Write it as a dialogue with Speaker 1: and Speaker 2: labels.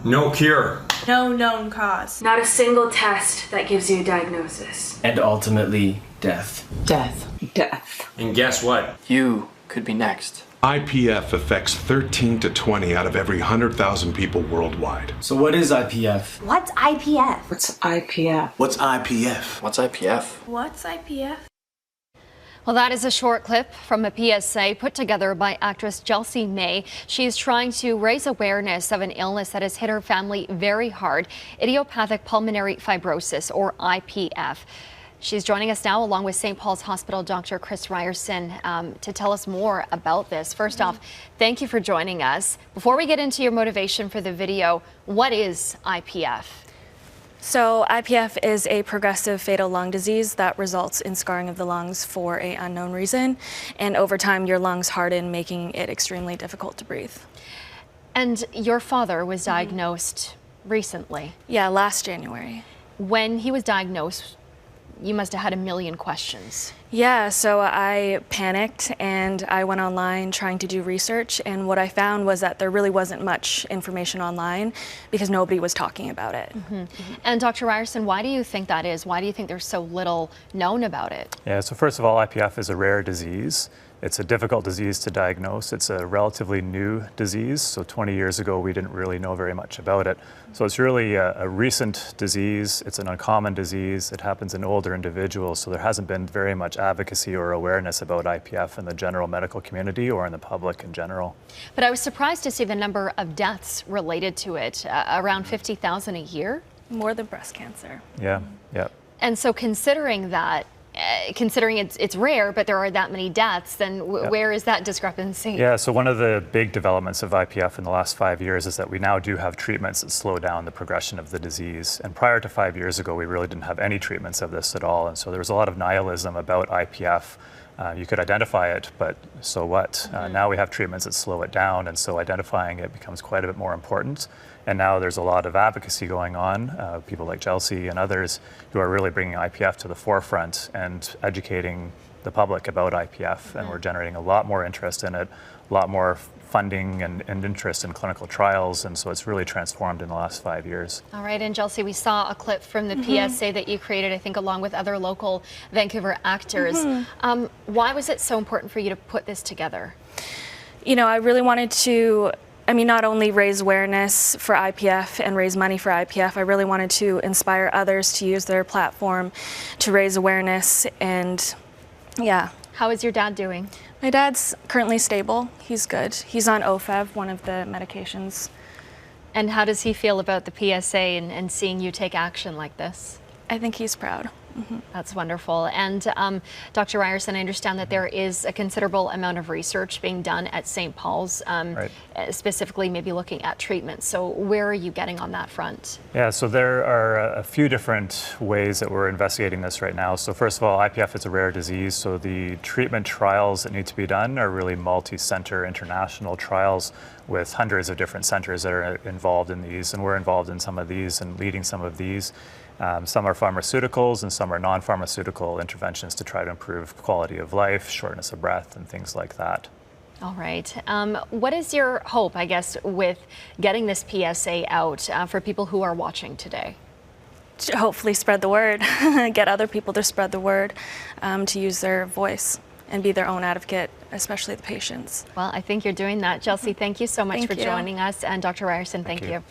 Speaker 1: No cure.
Speaker 2: No known cause.
Speaker 3: Not a single test that gives you a diagnosis.
Speaker 4: And ultimately, death.
Speaker 5: Death.
Speaker 2: Death.
Speaker 1: And guess what?
Speaker 4: You could be next.
Speaker 6: IPF affects 13 to 20 out of every 100,000 people worldwide.
Speaker 4: So what is IPF?
Speaker 7: What's IPF?
Speaker 2: What's IPF?
Speaker 8: What's IPF?
Speaker 4: What's IPF?
Speaker 2: What's IPF?
Speaker 9: Well, that is a short clip from a PSA put together by actress Gelsea Mae. She's trying to raise awareness of an illness that has hit her family very hard, idiopathic pulmonary fibrosis, or IPF. She's joining us now along with St. Paul's Hospital Dr. Chris Ryerson to tell us more about this. First off, thank you for joining us. Before we get into your motivation for the video, what is IPF?
Speaker 10: So IPF is a progressive fatal lung disease that results in scarring of the lungs for an unknown reason. And over time, your lungs harden, making it extremely difficult to breathe.
Speaker 9: And your father was diagnosed recently.
Speaker 10: Yeah, last January.
Speaker 9: When he was diagnosed, you must have had a million questions.
Speaker 10: Yeah, so I panicked and I went online trying to do research, and what I found was that there really wasn't much information online because nobody was talking about it.
Speaker 9: And Dr. Ryerson, why do you think that is? Why do you think there's so little known about it?
Speaker 11: Yeah, so first of all, IPF is a rare disease. It's a difficult disease to diagnose. It's a relatively new disease. So 20 years ago, we didn't really know very much about it. So it's really a recent disease. It's an uncommon disease. It happens in older individuals. So there hasn't been very much advocacy or awareness about IPF in the general medical community or in the public in general.
Speaker 9: But I was surprised to see the number of deaths related to it, around 50,000 a year.
Speaker 10: More than breast cancer.
Speaker 11: Yeah, yeah.
Speaker 9: And so considering that, considering it's rare, but there are that many deaths, then where is that discrepancy?
Speaker 11: Yeah, so one of the big developments of IPF in the last 5 years is that we now do have treatments that slow down the progression of the disease. And prior to 5 years ago, we really didn't have any treatments of this at all. And so there was a lot of nihilism about IPF. You could identify it, but so what? Now we have treatments that slow it down, and so identifying it becomes quite a bit more important. And now there's a lot of advocacy going on, people like Gelsea and others who are really bringing IPF to the forefront and educating the public about IPF. And we're generating a lot more interest in it, a lot more funding and interest in clinical trials, and so it's really transformed in the last 5 years.
Speaker 9: All right, and Gelsea, we saw a clip from the PSA that you created, I think, along with other local Vancouver actors. Why was it so important for you to put this together?
Speaker 10: You know, I really wanted to, not only raise awareness for IPF and raise money for IPF, I really wanted to inspire others to use their platform to raise awareness, and yeah.
Speaker 9: How is your dad doing?
Speaker 10: My dad's currently stable. He's good. He's on OFEV, one of the medications.
Speaker 9: And how does he feel about the PSA and seeing you take action like this?
Speaker 10: I think he's proud.
Speaker 9: That's wonderful. And Dr. Ryerson, I understand that there is a considerable amount of research being done at St. Paul's, specifically maybe looking at treatment. So where are you getting on that front? Yeah,
Speaker 11: so there are a few different ways that we're investigating this right now. So first of all, IPF is a rare disease, so the treatment trials that need to be done are really multi-center international trials with hundreds of different centers that are involved in these, and we're involved in some of these and leading some of these. Some are pharmaceuticals and some are non-pharmaceutical interventions to try to improve quality of life, shortness of breath, and things like that.
Speaker 9: All right. What is your hope, I guess, with getting this PSA out for people who are watching today?
Speaker 10: To hopefully spread the word, get other people to spread the word, to use their voice and be their own advocate, especially the patients.
Speaker 9: Well, I think you're doing that. Gelsea, thank you so much for joining us. And Dr. Ryerson, thank you.